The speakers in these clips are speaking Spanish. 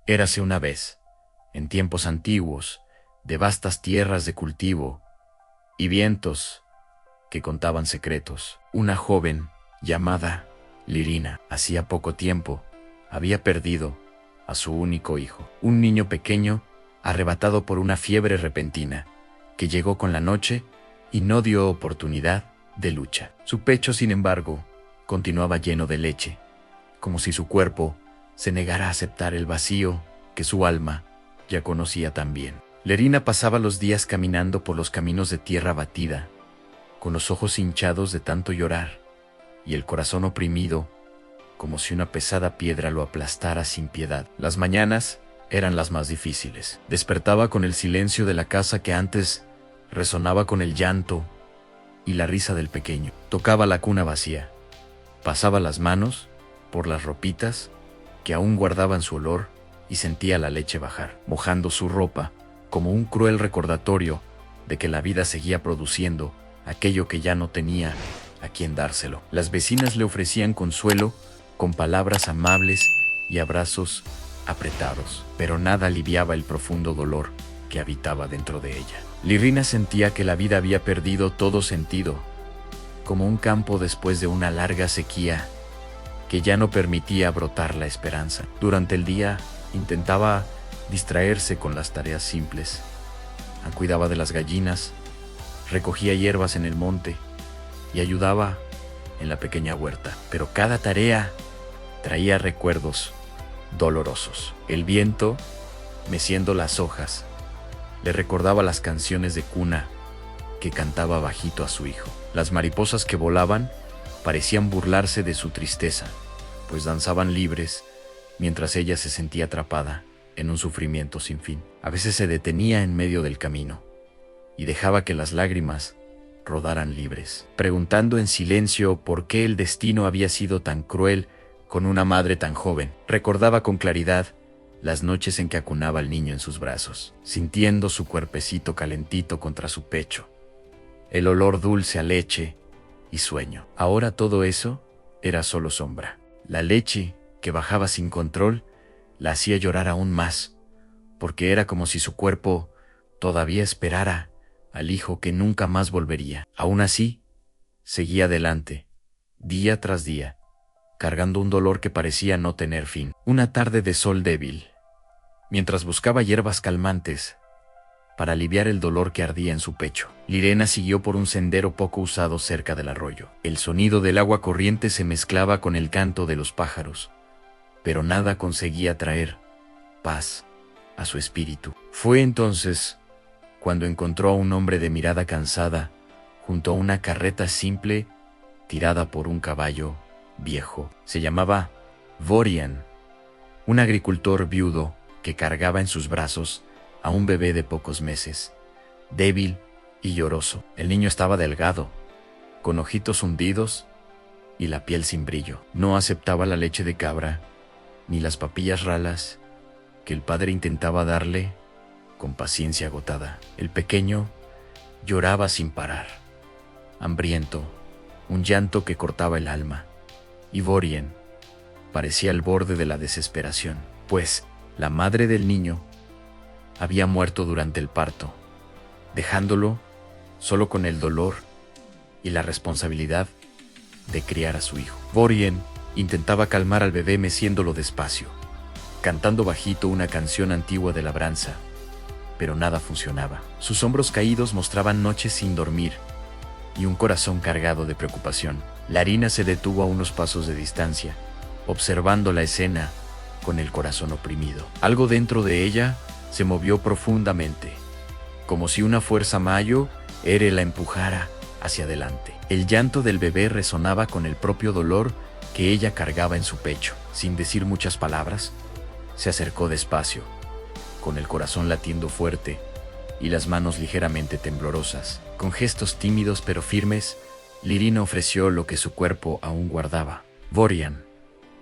Érase una vez, en tiempos antiguos, de vastas tierras de cultivo y vientos que contaban secretos, una joven llamada Lirina. Hacía poco tiempo había perdido a su único hijo, un niño pequeño arrebatado por una fiebre repentina que llegó con la noche y no dio oportunidad de lucha. Su pecho, sin embargo, continuaba lleno de leche, como si su cuerpo se negara a aceptar el vacío que su alma ya conocía tan bien. Lirina pasaba los días caminando por los caminos de tierra batida, con los ojos hinchados de tanto llorar y el corazón oprimido, como si una pesada piedra lo aplastara sin piedad. Las mañanas eran las más difíciles. Despertaba con el silencio de la casa que antes resonaba con el llanto y la risa del pequeño. Tocaba la cuna vacía, pasaba las manos por las ropitas que aún guardaban su olor y sentía la leche bajar, mojando su ropa como un cruel recordatorio de que la vida seguía produciendo aquello que ya no tenía a quien dárselo. Las vecinas le ofrecían consuelo con palabras amables y abrazos apretados, pero nada aliviaba el profundo dolor que habitaba dentro de ella. Lirina sentía que la vida había perdido todo sentido, como un campo después de una larga sequía que ya no permitía brotar la esperanza. Durante el día intentaba distraerse con las tareas simples. Cuidaba de las gallinas, recogía hierbas en el monte y ayudaba en la pequeña huerta. Pero cada tarea traía recuerdos dolorosos. El viento, meciendo las hojas, le recordaba las canciones de cuna que cantaba bajito a su hijo. Las mariposas que volaban parecían burlarse de su tristeza, pues danzaban libres mientras ella se sentía atrapada en un sufrimiento sin fin. A veces se detenía en medio del camino y dejaba que las lágrimas rodaran libres, preguntando en silencio por qué el destino había sido tan cruel con una madre tan joven. Recordaba con claridad las noches en que acunaba al niño en sus brazos, sintiendo su cuerpecito calentito contra su pecho, el olor dulce a leche y sueño. Ahora todo eso era solo sombra. La leche que bajaba sin control la hacía llorar aún más, porque era como si su cuerpo todavía esperara al hijo que nunca más volvería. Aún así, seguía adelante, día tras día, cargando un dolor que parecía no tener fin. Una tarde de sol débil, mientras buscaba hierbas calmantes para aliviar el dolor que ardía en su pecho, Lirina siguió por un sendero poco usado cerca del arroyo. El sonido del agua corriente se mezclaba con el canto de los pájaros, pero nada conseguía traer paz a su espíritu. Fue entonces cuando encontró a un hombre de mirada cansada junto a una carreta simple tirada por un caballo viejo. Se llamaba Vorian, un agricultor viudo que cargaba en sus brazos a un bebé de pocos meses, débil y lloroso. El niño estaba delgado, con ojitos hundidos y la piel sin brillo. No aceptaba la leche de cabra ni las papillas ralas que el padre intentaba darle con paciencia agotada. El pequeño lloraba sin parar, hambriento, un llanto que cortaba el alma, y Vorian parecía al borde de la desesperación, pues la madre del niño había muerto durante el parto, dejándolo solo con el dolor y la responsabilidad de criar a su hijo. Vorian intentaba calmar al bebé meciéndolo despacio, cantando bajito una canción antigua de labranza, pero nada funcionaba. Sus hombros caídos mostraban noches sin dormir y un corazón cargado de preocupación. Lirina se detuvo a unos pasos de distancia, observando la escena con el corazón oprimido. Algo dentro de ella se movió profundamente, como si una fuerza mayor la empujara hacia adelante. El llanto del bebé resonaba con el propio dolor que ella cargaba en su pecho. Sin decir muchas palabras, se acercó despacio, con el corazón latiendo fuerte y las manos ligeramente temblorosas. Con gestos tímidos pero firmes, Lirina ofreció lo que su cuerpo aún guardaba. Vorian,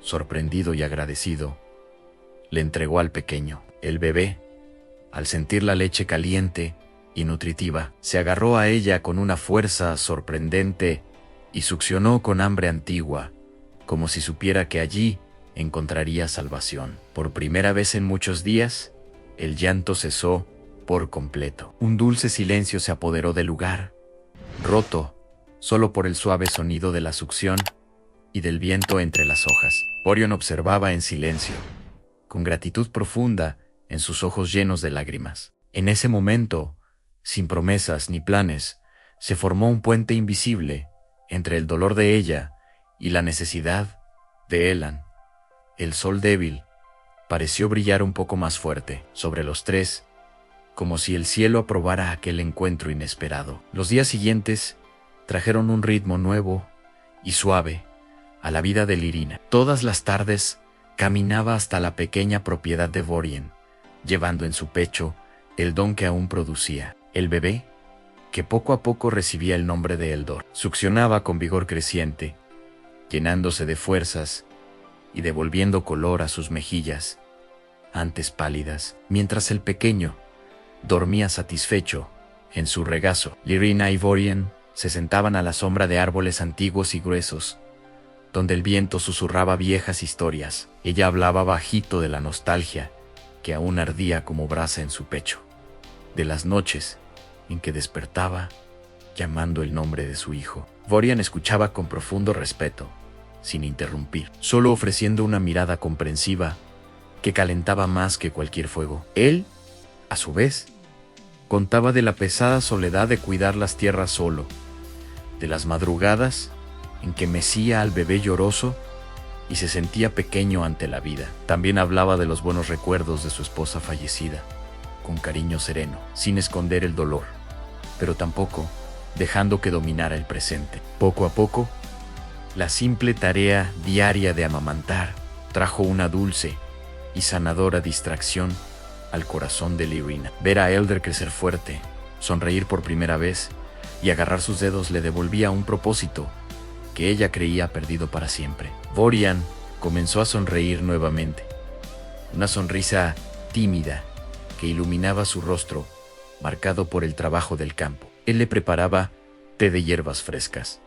sorprendido y agradecido, le entregó al pequeño. El bebé, al sentir la leche caliente y nutritiva, se agarró a ella con una fuerza sorprendente y succionó con hambre antigua, como si supiera que allí, encontraría salvación. Por primera vez en muchos días, el llanto cesó por completo. Un dulce silencio se apoderó del lugar, roto solo por el suave sonido de la succión y del viento entre las hojas. Vorion observaba en silencio, con gratitud profunda en sus ojos llenos de lágrimas. En ese momento, sin promesas ni planes, se formó un puente invisible entre el dolor de ella y la necesidad de Elan. El sol débil pareció brillar un poco más fuerte sobre los tres, como si el cielo aprobara aquel encuentro inesperado. Los días siguientes trajeron un ritmo nuevo y suave a la vida de Lirina. Todas las tardes caminaba hasta la pequeña propiedad de Vorien, llevando en su pecho el don que aún producía. El bebé, que poco a poco recibía el nombre de Eldor, succionaba con vigor creciente, llenándose de fuerzas y devolviendo color a sus mejillas, antes pálidas, mientras el pequeño dormía satisfecho en su regazo. Lirina y Vorien se sentaban a la sombra de árboles antiguos y gruesos, donde el viento susurraba viejas historias. Ella hablaba bajito de la nostalgia que aún ardía como brasa en su pecho, de las noches en que despertaba llamando el nombre de su hijo. Vorien escuchaba con profundo respeto, sin interrumpir, solo ofreciendo una mirada comprensiva que calentaba más que cualquier fuego. Él, a su vez, contaba de la pesada soledad de cuidar las tierras solo, de las madrugadas en que mecía al bebé lloroso y se sentía pequeño ante la vida. También hablaba de los buenos recuerdos de su esposa fallecida, con cariño sereno, sin esconder el dolor, pero tampoco dejando que dominara el presente. Poco a poco, la simple tarea diaria de amamantar trajo una dulce y sanadora distracción al corazón de Lirina. Ver a Elder crecer fuerte, sonreír por primera vez y agarrar sus dedos le devolvía un propósito que ella creía perdido para siempre. Vorien comenzó a sonreír nuevamente, una sonrisa tímida que iluminaba su rostro, marcado por el trabajo del campo. Él le preparaba té de hierbas frescas,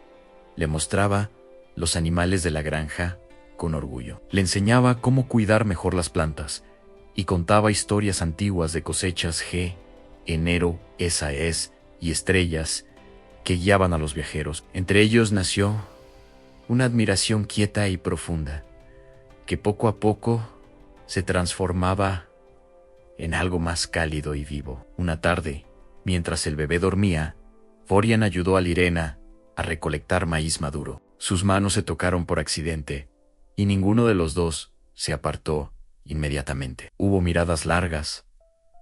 le mostraba los animales de la granja con orgullo, le enseñaba cómo cuidar mejor las plantas y contaba historias antiguas de cosechas G, enero, Esaes y estrellas que guiaban a los viajeros. Entre ellos nació una admiración quieta y profunda, que poco a poco se transformaba en algo más cálido y vivo. Una tarde, mientras el bebé dormía, Vorien ayudó a Lirena a recolectar maíz maduro. Sus manos se tocaron por accidente, y ninguno de los dos se apartó inmediatamente. Hubo miradas largas,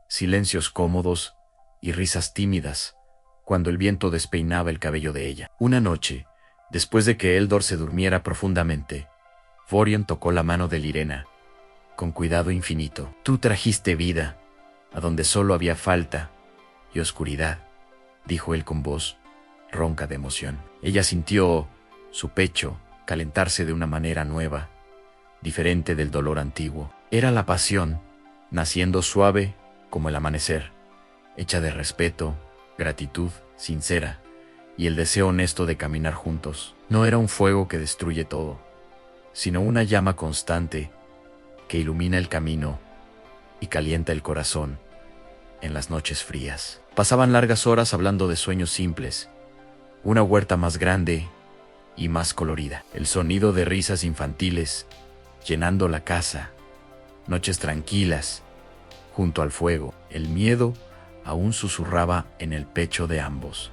silencios cómodos y risas tímidas cuando el viento despeinaba el cabello de ella. Una noche, después de que Eldor se durmiera profundamente, Vorien tocó la mano de Lirena con cuidado infinito. «Tú trajiste vida a donde solo había falta y oscuridad», dijo él con voz ronca de emoción. Ella sintió su pecho calentarse de una manera nueva, diferente del dolor antiguo. Era la pasión, naciendo suave como el amanecer, hecha de respeto, gratitud sincera y el deseo honesto de caminar juntos. No era un fuego que destruye todo, sino una llama constante que ilumina el camino y calienta el corazón en las noches frías. Pasaban largas horas hablando de sueños simples, una huerta más grande y más colorida, el sonido de risas infantiles llenando la casa, noches tranquilas junto al fuego. El miedo aún susurraba en el pecho de ambos,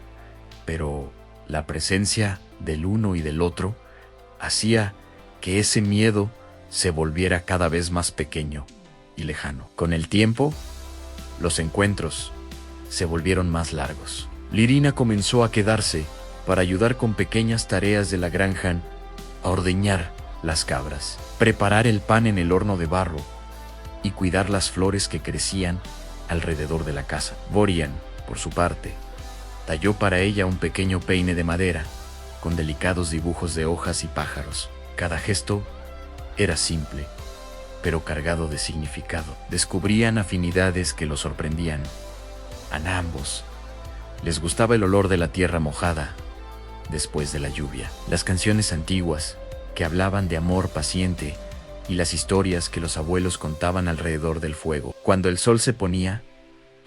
pero la presencia del uno y del otro hacía que ese miedo se volviera cada vez más pequeño y lejano. Con el tiempo, los encuentros se volvieron más largos. Lirina comenzó a quedarse para ayudar con pequeñas tareas de la granja, a ordeñar las cabras, preparar el pan en el horno de barro y cuidar las flores que crecían alrededor de la casa. Vorien, por su parte, talló para ella un pequeño peine de madera con delicados dibujos de hojas y pájaros. Cada gesto era simple, pero cargado de significado. Descubrían afinidades que los sorprendían. A ambos les gustaba el olor de la tierra mojada después de la lluvia. Las canciones antiguas que hablaban de amor paciente y las historias que los abuelos contaban alrededor del fuego. Cuando el sol se ponía,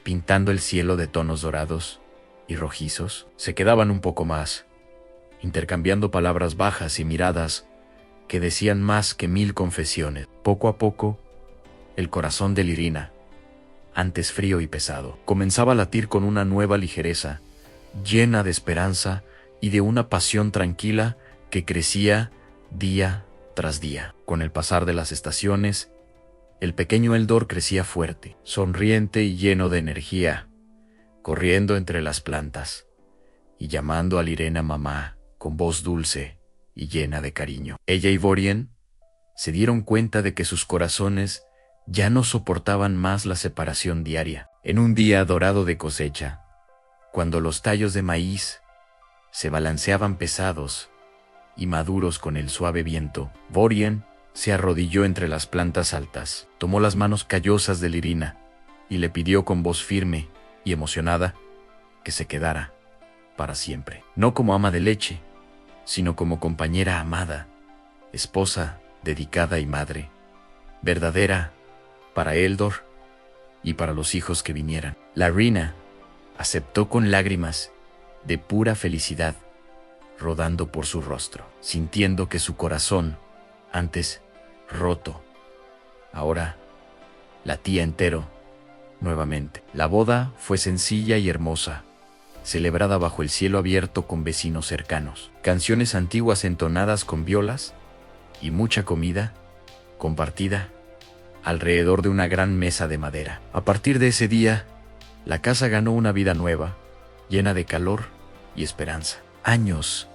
pintando el cielo de tonos dorados y rojizos, se quedaban un poco más, intercambiando palabras bajas y miradas que decían más que 1000 confesiones. Poco a poco, el corazón de Lirina, antes frío y pesado, comenzaba a latir con una nueva ligereza, llena de esperanza y de una pasión tranquila que crecía día tras día. Con el pasar de las estaciones, el pequeño Eldor crecía fuerte, sonriente y lleno de energía, corriendo entre las plantas y llamando a Lirena mamá con voz dulce y llena de cariño. Ella y Borien se dieron cuenta de que sus corazones ya no soportaban más la separación diaria. En un día dorado de cosecha, cuando los tallos de maíz se balanceaban pesados y maduros con el suave viento, Borien se arrodilló entre las plantas altas, tomó las manos callosas de Lirina y le pidió con voz firme y emocionada que se quedara para siempre, no como ama de leche, sino como compañera amada, esposa dedicada y madre, verdadera para Eldor y para los hijos que vinieran. La reina aceptó con lágrimas de pura felicidad rodando por su rostro, sintiendo que su corazón, antes roto, ahora latía entero nuevamente. La boda fue sencilla y hermosa, celebrada bajo el cielo abierto con vecinos cercanos, canciones antiguas entonadas con violas y mucha comida compartida alrededor de una gran mesa de madera. A partir de ese día, la casa ganó una vida nueva, llena de calor y esperanza. Años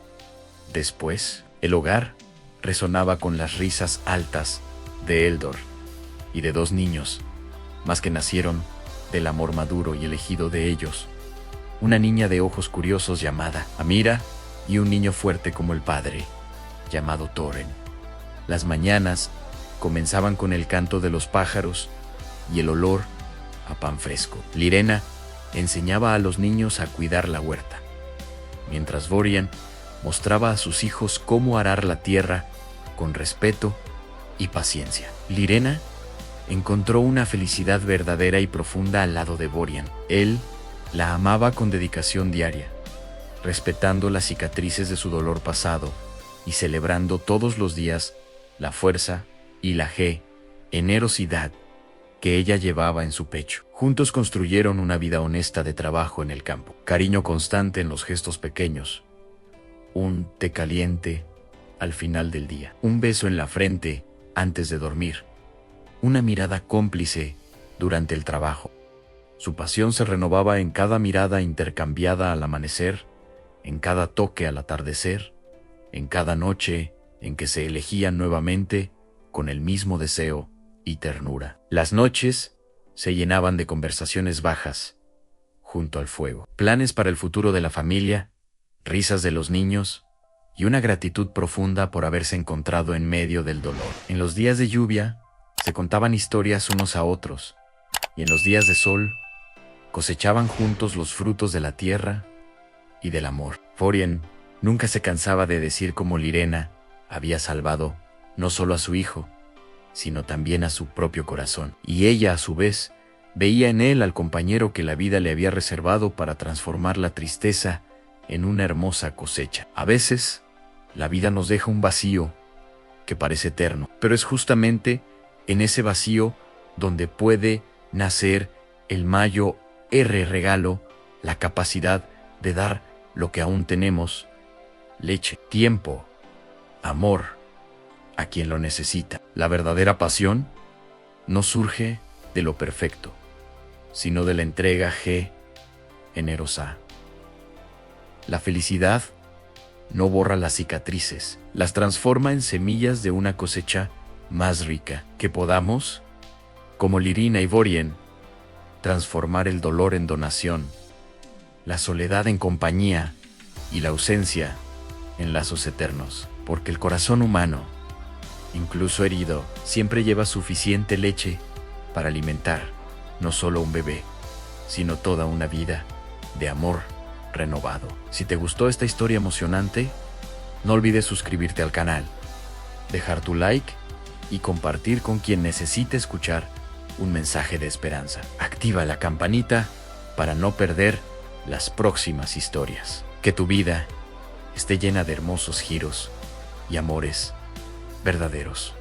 después, el hogar resonaba con las risas altas de Eldor y de 2 niños, más que nacieron del amor maduro y elegido de ellos, una niña de ojos curiosos llamada Amira y un niño fuerte como el padre, llamado Thorin. Las mañanas comenzaban con el canto de los pájaros y el olor a pan fresco. Lirena enseñaba a los niños a cuidar la huerta, mientras Borien mostraba a sus hijos cómo arar la tierra con respeto y paciencia. Lirena encontró una felicidad verdadera y profunda al lado de Borien. Él la amaba con dedicación diaria, respetando las cicatrices de su dolor pasado y celebrando todos los días la fuerza y la generosidad que ella llevaba en su pecho. Juntos construyeron una vida honesta de trabajo en el campo, cariño constante en los gestos pequeños, un té caliente al final del día, un beso en la frente antes de dormir, una mirada cómplice durante el trabajo. Su pasión se renovaba en cada mirada intercambiada al amanecer, en cada toque al atardecer, en cada noche en que se elegían nuevamente con el mismo deseo y ternura. Las noches se llenaban de conversaciones bajas junto al fuego, planes para el futuro de la familia, risas de los niños y una gratitud profunda por haberse encontrado en medio del dolor. En los días de lluvia se contaban historias unos a otros, y en los días de sol cosechaban juntos los frutos de la tierra y del amor. Borien nunca se cansaba de decir cómo Lirena había salvado no solo a su hijo, sino también a su propio corazón, y ella a su vez veía en él al compañero que la vida le había reservado para transformar la tristeza en una hermosa cosecha. A veces, la vida nos deja un vacío que parece eterno, pero es justamente en ese vacío donde puede nacer el mayor regalo, la capacidad de dar lo que aún tenemos: leche, tiempo, amor, a quien lo necesita. La verdadera pasión no surge de lo perfecto, sino de la entrega generosa. La felicidad no borra las cicatrices, las transforma en semillas de una cosecha más rica. Que podamos, como Lirina y Borien, transformar el dolor en donación, la soledad en compañía y la ausencia en lazos eternos, porque el corazón humano, incluso herido, siempre lleva suficiente leche para alimentar no solo un bebé, sino toda una vida de amor renovado. Si te gustó esta historia emocionante, no olvides suscribirte al canal, dejar tu like y compartir con quien necesite escuchar un mensaje de esperanza. Activa la campanita para no perder las próximas historias. Que tu vida esté llena de hermosos giros y amores verdaderos.